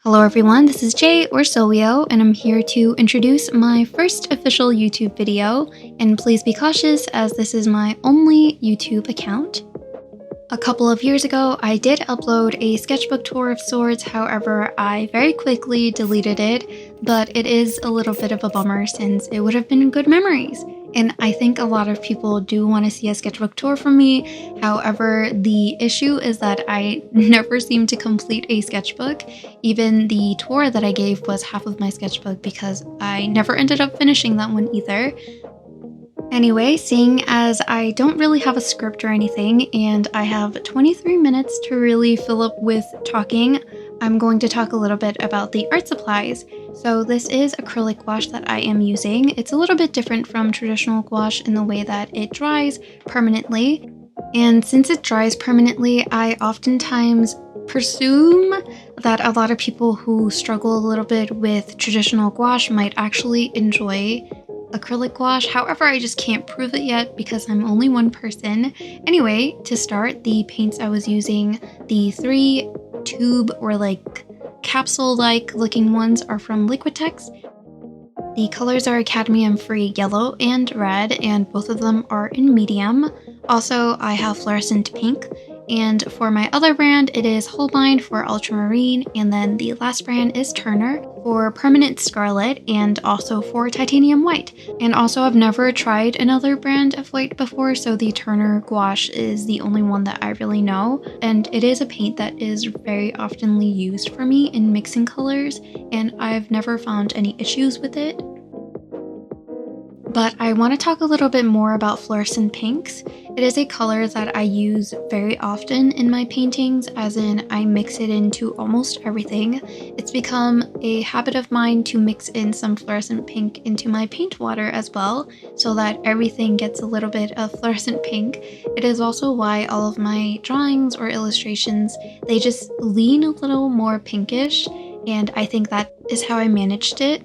Hello everyone, this is Jay or Sloeo, and I'm here to introduce my first official YouTube video, and please be cautious as this is my only YouTube account. A couple of years ago, I did upload a sketchbook tour of sorts, however, I very quickly deleted it, but it is a little bit of a bummer since it would have been good memories. And I think a lot of people do want to see a sketchbook tour from me. However, the issue is that I never seem to complete a sketchbook. Even the tour that I gave was half of my sketchbook because I never ended up finishing that one either. Anyway, seeing as I don't really have a script or anything and I have 23 minutes to really fill up with talking, I'm going to talk a little bit about the art supplies. So this is acrylic gouache that I am using. It's a little bit different from traditional gouache in the way that it dries permanently. And since it dries permanently, I oftentimes presume that a lot of people who struggle a little bit with traditional gouache might actually enjoy acrylic gouache. However, I just can't prove it yet because I'm only one person. Anyway, to start, the paints I was using, the 3 tube or like capsule-like looking ones are from Liqutex. The colors are cadmium-free yellow and red, and both of them are in medium. Also, I have fluorescent pink, and for my other brand, it is Holbein for Ultramarine, and then the last brand is Turner for Permanent Scarlet, and also for Titanium White. And also, I've never tried another brand of white before, so the Turner gouache is the only one that I really know, and it is a paint that is very oftenly used for me in mixing colors, and I've never found any issues with it. But I want to talk a little bit more about fluorescent pinks. It is a color that I use very often in my paintings, as in I mix it into almost everything. It's become a habit of mine to mix in some fluorescent pink into my paint water as well, so that everything gets a little bit of fluorescent pink. It is also why all of my drawings or illustrations, they just lean a little more pinkish, and I think that is how I managed it.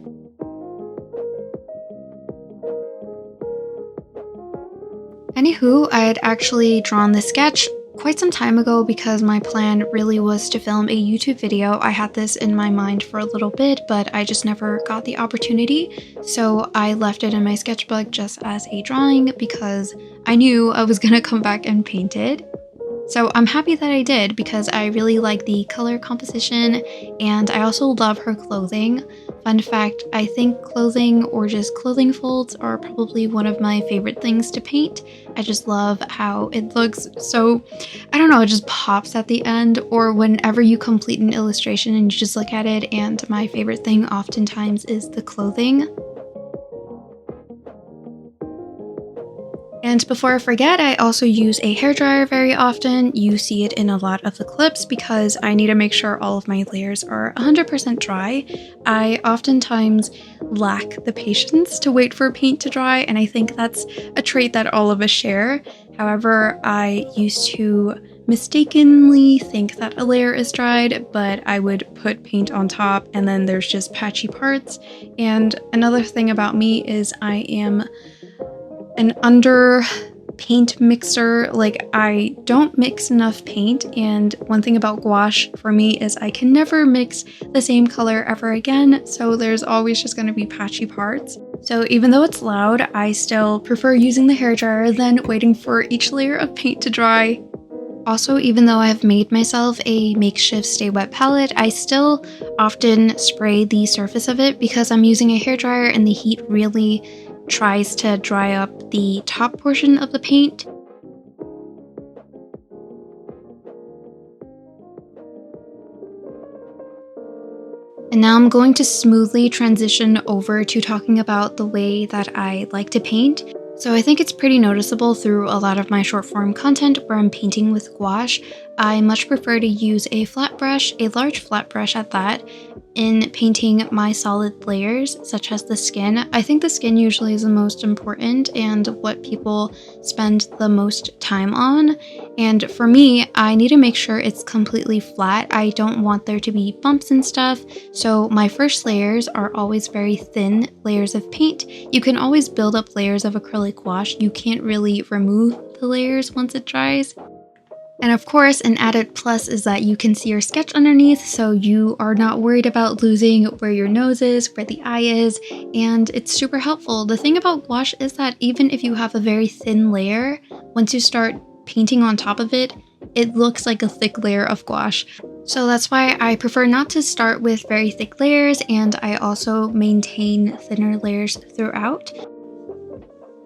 Anywho, I had actually drawn this sketch quite some time ago because my plan really was to film a YouTube video. I had this in my mind for a little bit, but I just never got the opportunity. So I left it in my sketchbook just as a drawing because I knew I was gonna come back and paint it. So I'm happy that I did because I really like the color composition and I also love her clothing. Fun fact, I think clothing or just clothing folds are probably one of my favorite things to paint. I just love how it looks so, I don't know, it just pops at the end, or whenever you complete an illustration and you just look at it, and my favorite thing oftentimes is the clothing. And before I forget, I also use a hairdryer very often. You see it in a lot of the clips because I need to make sure all of my layers are 100% dry. I oftentimes lack the patience to wait for paint to dry, and I think that's a trait that all of us share. However, I used to mistakenly think that a layer is dried, but I would put paint on top and then there's just patchy parts. And another thing about me is I am an under paint mixer. Like, I don't mix enough paint, and one thing about gouache for me is I can never mix the same color ever again, so there's always just going to be patchy parts. So even though it's loud, I still prefer using the hairdryer than waiting for each layer of paint to dry. Also, even though I have made myself a makeshift stay wet palette, I still often spray the surface of it because I'm using a hairdryer and the heat really tries to dry up the top portion of the paint. And now I'm going to smoothly transition over to talking about the way that I like to paint. So I think it's pretty noticeable through a lot of my short form content where I'm painting with gouache. I much prefer to use a flat brush, a large flat brush at that, in painting my solid layers, such as the skin. I think the skin usually is the most important and what people spend the most time on. And for me, I need to make sure it's completely flat. I don't want there to be bumps and stuff. So my first layers are always very thin layers of paint. You can always build up layers of acrylic gouache. You can't really remove the layers once it dries. And of course, an added plus is that you can see your sketch underneath, so you are not worried about losing where your nose is, where the eye is, and it's super helpful. The thing about gouache is that even if you have a very thin layer, once you start painting on top of it, it looks like a thick layer of gouache. So that's why I prefer not to start with very thick layers, and I also maintain thinner layers throughout.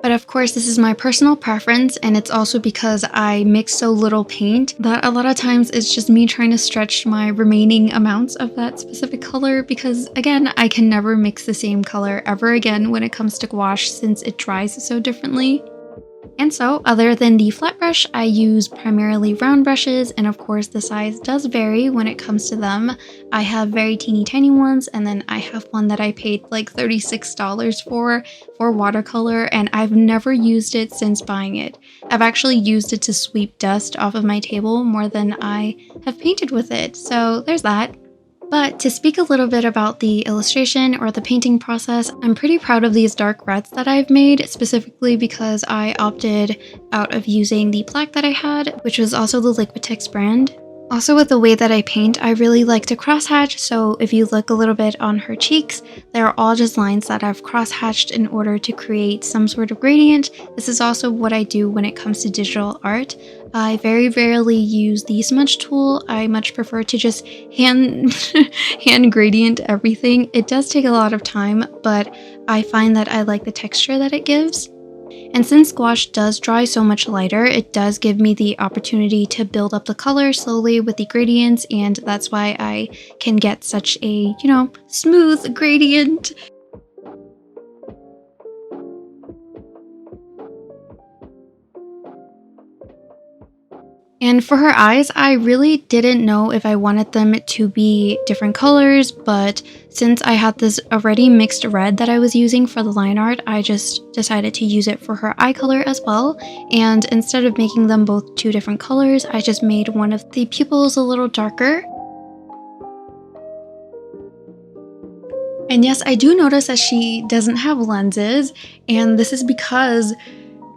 But of course, this is my personal preference, and it's also because I mix so little paint that a lot of times it's just me trying to stretch my remaining amounts of that specific color, because again, I can never mix the same color ever again when it comes to gouache since it dries so differently. And so, other than the flat brush, I use primarily round brushes, and of course the size does vary when it comes to them. I have very teeny tiny ones, and then I have one that I paid like $36 for watercolor, and I've never used it since buying it. I've actually used it to sweep dust off of my table more than I have painted with it, so there's that. But to speak a little bit about the illustration or the painting process, I'm pretty proud of these dark reds that I've made, specifically because I opted out of using the black that I had, which was also the Liqutex brand. Also, with the way that I paint, I really like to crosshatch, so if you look a little bit on her cheeks, they're all just lines that I've crosshatched in order to create some sort of gradient. This is also what I do when it comes to digital art. I very rarely use the smudge tool. I much prefer to just hand gradient everything. It does take a lot of time, but I find that I like the texture that it gives. And since gouache does dry so much lighter, it does give me the opportunity to build up the color slowly with the gradients, and that's why I can get such a, smooth gradient. And for her eyes, I really didn't know if I wanted them to be different colors, but since I had this already mixed red that I was using for the line art, I just decided to use it for her eye color as well. And instead of making them both two different colors, I just made one of the pupils a little darker. And yes, I do notice that she doesn't have lenses, and this is because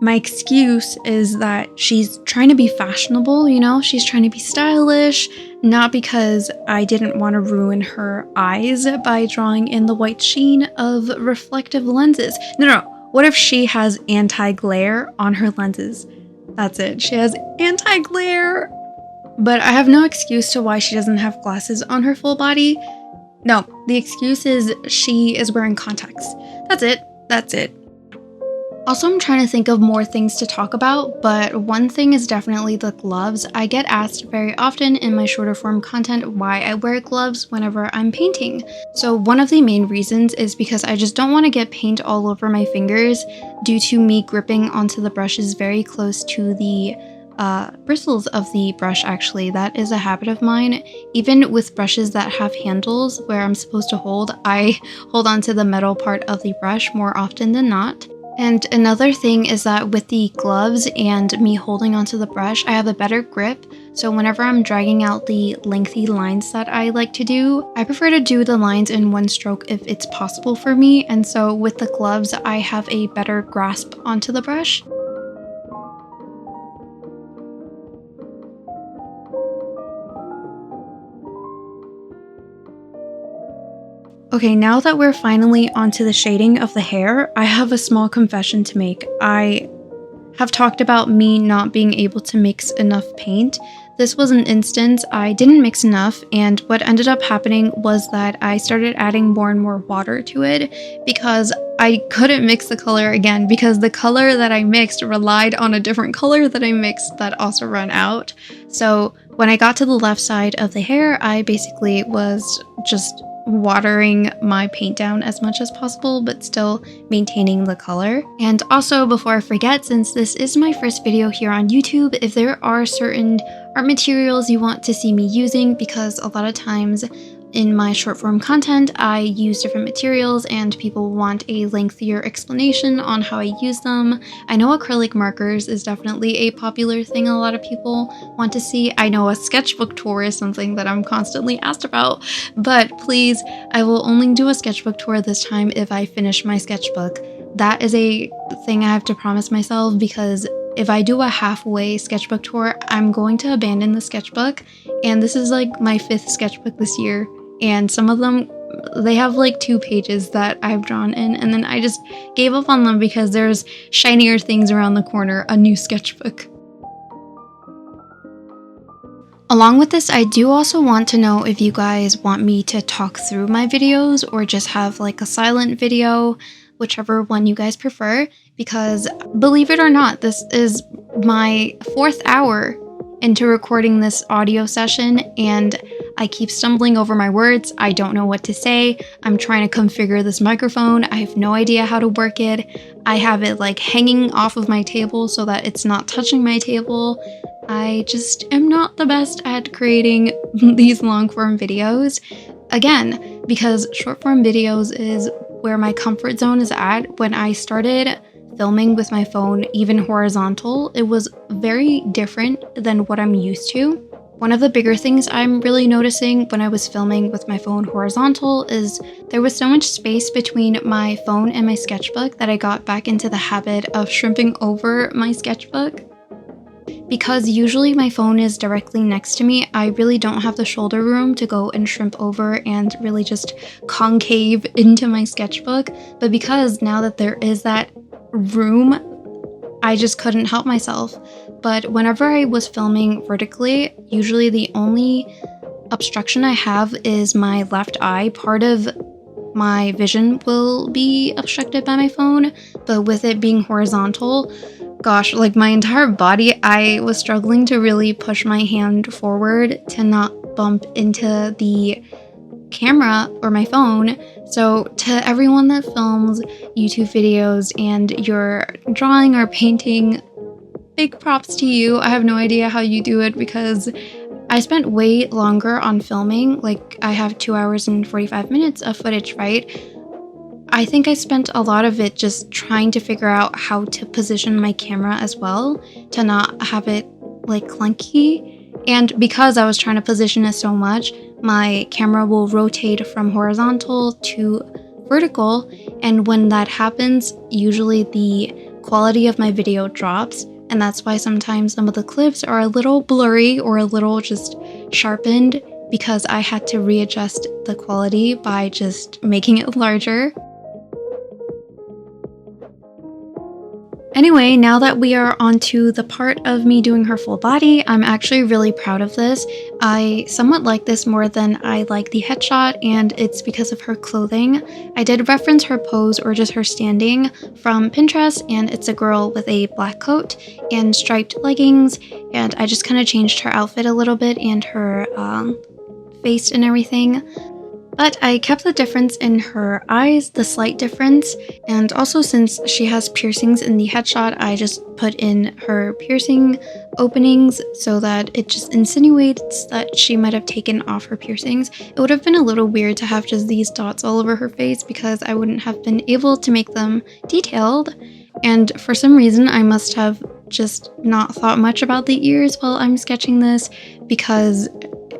my excuse is that she's trying to be fashionable, she's trying to be stylish, not because I didn't want to ruin her eyes by drawing in the white sheen of reflective lenses. No. What if she has anti-glare on her lenses? That's it. She has anti-glare. But I have no excuse to why she doesn't have glasses on her full body. No, the excuse is she is wearing contacts. That's it. Also, I'm trying to think of more things to talk about, but one thing is definitely the gloves. I get asked very often in my shorter form content why I wear gloves whenever I'm painting. So one of the main reasons is because I just don't want to get paint all over my fingers due to me gripping onto the brushes very close to the bristles of the brush. Actually, that is a habit of mine. Even with brushes that have handles where I'm supposed to hold, I hold onto the metal part of the brush more often than not. And another thing is that with the gloves and me holding onto the brush, I have a better grip. So whenever I'm dragging out the lengthy lines that I like to do, I prefer to do the lines in one stroke if it's possible for me. And so with the gloves, I have a better grasp onto the brush. Okay, now that we're finally onto the shading of the hair, I have a small confession to make. I have talked about me not being able to mix enough paint. This was an instance I didn't mix enough, and what ended up happening was that I started adding more and more water to it because I couldn't mix the color again, because the color that I mixed relied on a different color that I mixed that also ran out. So when I got to the left side of the hair, I basically was just watering my paint down as much as possible, but still maintaining the color. And also, before I forget, since this is my first video here on YouTube, if there are certain art materials you want to see me using, because a lot of times in my short form content, I use different materials and people want a lengthier explanation on how I use them. I know acrylic markers is definitely a popular thing a lot of people want to see. I know a sketchbook tour is something that I'm constantly asked about, but please, I will only do a sketchbook tour this time if I finish my sketchbook. That is a thing I have to promise myself, because if I do a halfway sketchbook tour, I'm going to abandon the sketchbook. And this is like my 5th sketchbook this year. And some of them, they have like 2 pages that I've drawn in, and then I just gave up on them because there's shinier things around the corner, a new sketchbook. Along with this, I do also want to know if you guys want me to talk through my videos or just have like a silent video, whichever one you guys prefer, because believe it or not, this is my 4th hour into recording this audio session and I keep stumbling over my words. I don't know what to say. I'm trying to configure this microphone. I have no idea how to work it. I have it like hanging off of my table so that it's not touching my table. I just am not the best at creating these long form videos. Again, because short form videos is where my comfort zone is at. When I started filming with my phone, even horizontal, it was very different than what I'm used to. One of the bigger things I'm really noticing when I was filming with my phone horizontal is there was so much space between my phone and my sketchbook that I got back into the habit of shrimping over my sketchbook. Because usually my phone is directly next to me, I really don't have the shoulder room to go and shrimp over and really just concave into my sketchbook. But because now that there is that room, I just couldn't help myself. But whenever I was filming vertically, usually the only obstruction I have is my left eye. Part of my vision will be obstructed by my phone, but with it being horizontal, gosh, like my entire body, I was struggling to really push my hand forward to not bump into the camera or my phone. So to everyone that films YouTube videos and you're drawing or painting, big props to you. I have no idea how you do it because I spent way longer on filming. Like I have 2 hours and 45 minutes of footage, right? I think I spent a lot of it just trying to figure out how to position my camera as well to not have it like clunky. And because I was trying to position it so much, my camera will rotate from horizontal to vertical. And when that happens, usually the quality of my video drops. And that's why sometimes some of the clips are a little blurry or a little just sharpened because I had to readjust the quality by just making it larger. Anyway, now that we are onto the part of me doing her full body, I'm actually really proud of this. I somewhat like this more than I like the headshot, and it's because of her clothing. I did reference her pose or just her standing from Pinterest, and it's a girl with a black coat and striped leggings, and I just kind of changed her outfit a little bit and her face and everything. But I kept the difference in her eyes, the slight difference, and also since she has piercings in the headshot, I just put in her piercing openings so that it just insinuates that she might have taken off her piercings. It would have been a little weird to have just these dots all over her face because I wouldn't have been able to make them detailed. And for some reason, I must have just not thought much about the ears while I'm sketching this because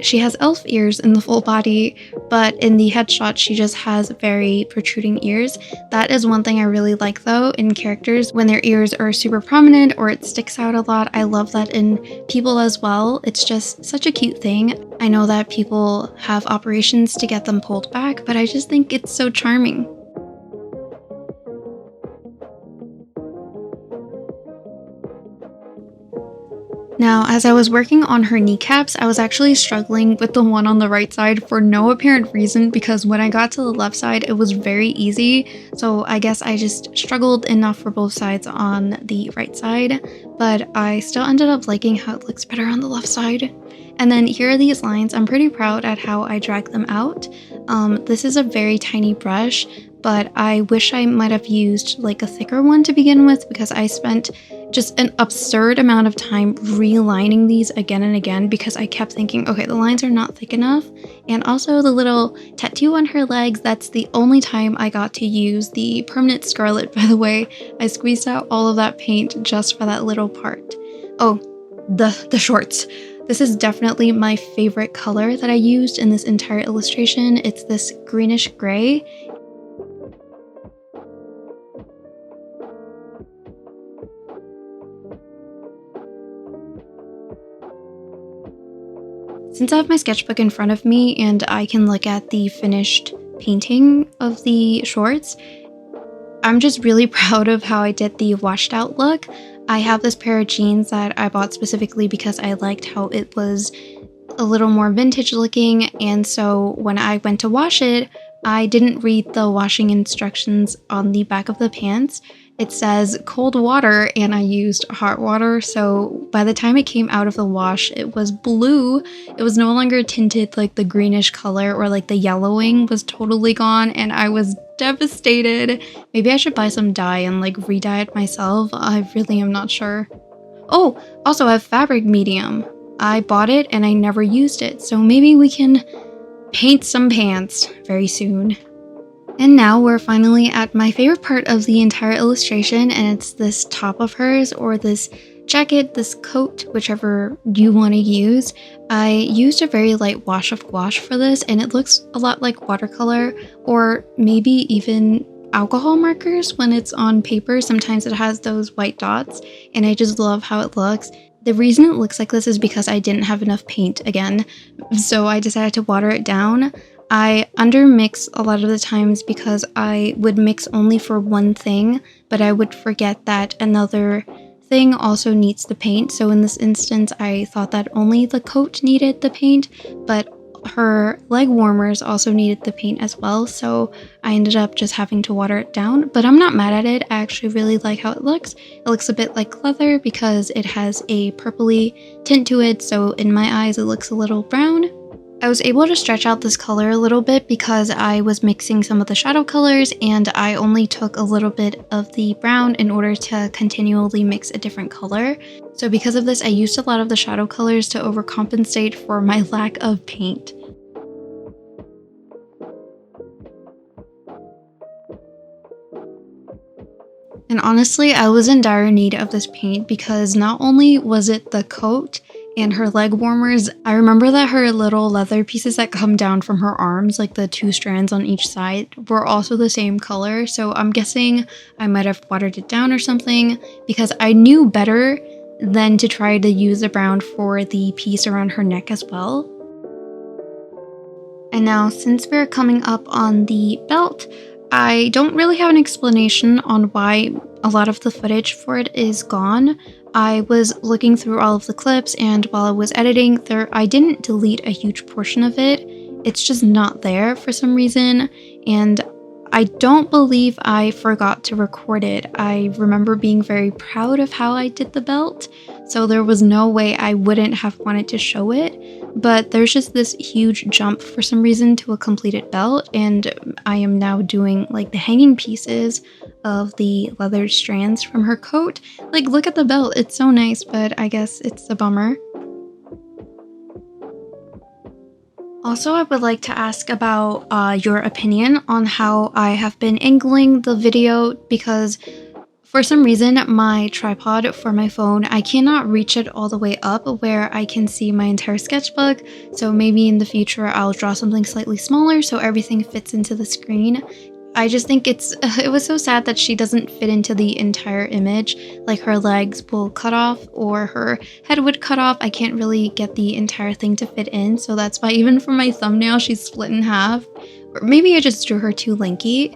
she has elf ears in the full body, but in the headshot, she just has very protruding ears. That is one thing I really like though in characters when their ears are super prominent or it sticks out a lot. I love that in people as well. It's just such a cute thing. I know that people have operations to get them pulled back, but I just think it's so charming. Now, as I was working on her kneecaps, I was actually struggling with the one on the right side for no apparent reason because when I got to the left side, it was very easy. So I guess I just struggled enough for both sides on the right side, but I still ended up liking how it looks better on the left side. And then here are these lines. I'm pretty proud at how I drag them out. This is a very tiny brush, but I wish I might have used like a thicker one to begin with because I spent just an absurd amount of time relining these again and again because I kept thinking, okay, the lines are not thick enough. And also the little tattoo on her legs, that's the only time I got to use the permanent Scarlet, by the way. I squeezed out all of that paint just for that little part. Oh, the shorts. This is definitely my favorite color that I used in this entire illustration. It's this greenish gray. Since I have my sketchbook in front of me and I can look at the finished painting of the shorts, I'm just really proud of how I did the washed out look. I have this pair of jeans that I bought specifically because I liked how it was a little more vintage looking, and so when I went to wash it, I didn't read the washing instructions on the back of the pants. It says cold water and I used hot water, so by the time it came out of the wash, it was blue. It was no longer tinted like the greenish color, or like the yellowing was totally gone, and I was devastated. Maybe I should buy some dye and like re-dye it myself. I really am not sure. Oh, also I have fabric medium. I bought it and I never used it, so maybe we can paint some pants very soon. And now we're finally at my favorite part of the entire illustration, and it's this top of hers, or this jacket, this coat, whichever you want to use. I used a very light wash of gouache for this, and it looks a lot like watercolor, or maybe even alcohol markers when it's on paper. Sometimes it has those white dots, and I just love how it looks. The reason it looks like this is because I didn't have enough paint again, so I decided to water it down. I undermix a lot of the times because I would mix only for one thing, but I would forget that another thing also needs the paint. So in this instance, I thought that only the coat needed the paint, but her leg warmers also needed the paint as well, so I ended up just having to water it down. But I'm not mad at it. I actually really like how it looks. It looks a bit like leather because it has a purpley tint to it, so in my eyes it looks a little brown. I was able to stretch out this color a little bit because I was mixing some of the shadow colors, and I only took a little bit of the brown in order to continually mix a different color. So because of this, I used a lot of the shadow colors to overcompensate for my lack of paint. And honestly, I was in dire need of this paint because not only was it the coat and her leg warmers, I remember that her little leather pieces that come down from her arms, like the 2 strands on each side, were also the same color. So I'm guessing I might have watered it down or something, because I knew better than to try to use the brown for the piece around her neck as well. And now, since we're coming up on the belt, I don't really have an explanation on why a lot of the footage for it is gone. I was looking through all of the clips, and while I was editing, I didn't delete a huge portion of it. It's just not there for some reason, and I don't believe I forgot to record it. I remember being very proud of how I did the belt, so there was no way I wouldn't have wanted to show it, but there's just this huge jump for some reason to a completed belt, and I am now doing like the hanging pieces of the leather strands from her coat. Like, look at the belt, it's so nice, but I guess it's a bummer. Also, I would like to ask about your opinion on how I have been angling the video, because for some reason my tripod for my phone, I cannot reach it all the way up where I can see my entire sketchbook, so maybe in the future I'll draw something slightly smaller so everything fits into the screen. I just think it was so sad that she doesn't fit into the entire image. Like, her legs will cut off or her head would cut off. I can't really get the entire thing to fit in, so that's why even for my thumbnail she's split in half. Or maybe I just drew her too lanky.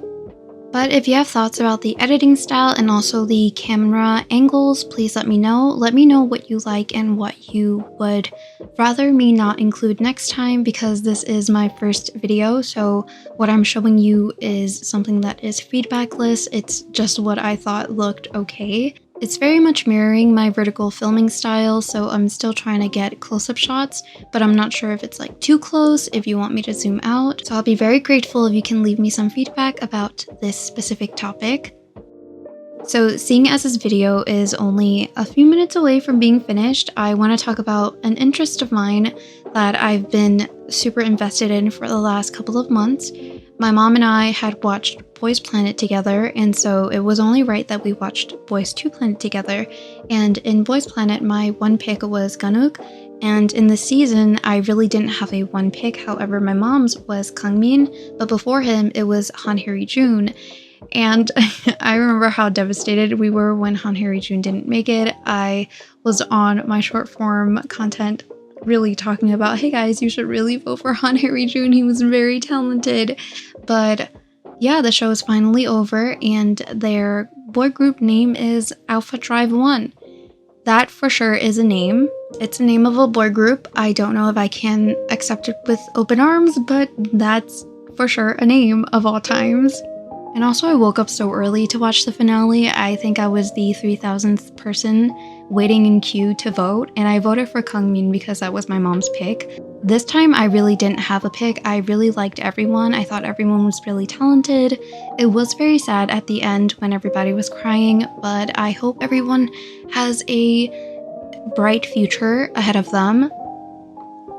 But if you have thoughts about the editing style and also the camera angles, please let me know. Let me know what you like and what you would rather me not include next time, because this is my first video, so what I'm showing you is something that is feedbackless. It's just what I thought looked okay. It's very much mirroring my vertical filming style, so I'm still trying to get close-up shots, but I'm not sure if it's like too close, if you want me to zoom out. So I'll be very grateful if you can leave me some feedback about this specific topic. So seeing as this video is only a few minutes away from being finished, I want to talk about an interest of mine that I've been super invested in for the last couple of months. My mom and I had watched Boys Planet together, and so it was only right that we watched Boys 2 Planet together. And in Boys Planet, my one pick was Ganuk, and in the season, I really didn't have a one pick. However, my mom's was Kangmin, but before him, it was Han Hye-jun. And I remember how devastated we were when Han Hye-jun didn't make it. I was on my short form content really talking about, hey guys, you should really vote for Han Harry-jun, he was very talented. But yeah, the show is finally over, and their boy group name is Alpha Drive 1. That for sure is a name. It's a name of a boy group. I don't know if I can accept it with open arms, but that's for sure a name of all times. And also, I woke up so early to watch the finale. I think I was the 3000th person waiting in queue to vote, and I voted for Kangmin because that was my mom's pick. This time, I really didn't have a pick. I really liked everyone. I thought everyone was really talented. It was very sad at the end when everybody was crying, but I hope everyone has a bright future ahead of them.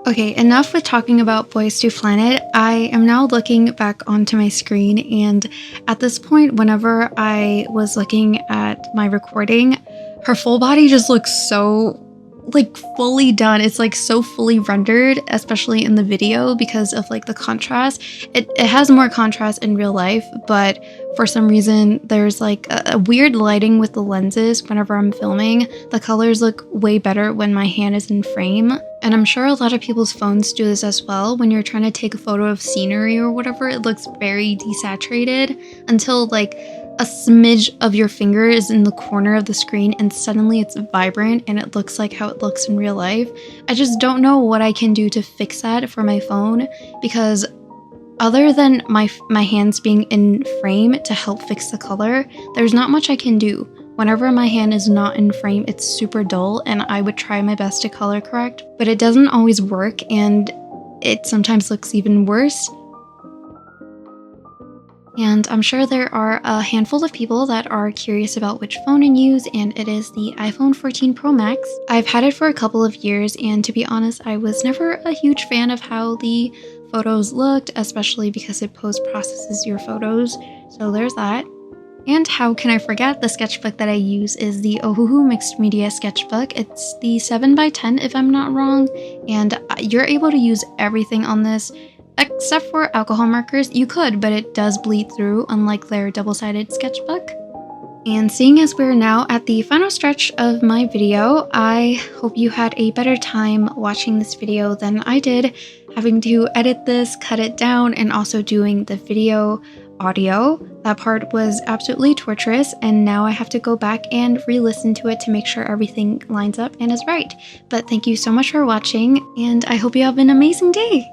Okay, enough with talking about Boys to Planet. I am now looking back onto my screen, and at this point, whenever I was looking at my recording, her full body just looks so like fully done. It's like so fully rendered, especially in the video because of like the contrast. It has more contrast in real life, but for some reason there's like a weird lighting with the lenses whenever I'm filming. The colors look way better when my hand is in frame. And I'm sure a lot of people's phones do this as well. When you're trying to take a photo of scenery or whatever, it looks very desaturated until like a smidge of your finger is in the corner of the screen and suddenly it's vibrant and it looks like how it looks in real life. I just don't know what I can do to fix that for my phone, because other than my hands being in frame to help fix the color, there's not much I can do. Whenever my hand is not in frame, it's super dull, and I would try my best to color correct, but it doesn't always work, and it sometimes looks even worse. And I'm sure there are a handful of people that are curious about which phone I use, and it is the iPhone 14 Pro Max. I've had it for a couple of years, and to be honest, I was never a huge fan of how the photos looked, especially because it post-processes your photos, so there's that. And how can I forget, the sketchbook that I use is the Ohuhu Mixed Media Sketchbook. It's the 7x10 if I'm not wrong, and you're able to use everything on this except for alcohol markers. You could, but it does bleed through, unlike their double-sided sketchbook. And seeing as we're now at the final stretch of my video, I hope you had a better time watching this video than I did, having to edit this, cut it down, and also doing the video audio. That part was absolutely torturous, and now I have to go back and re-listen to it to make sure everything lines up and is right. But thank you so much for watching, and I hope you have an amazing day!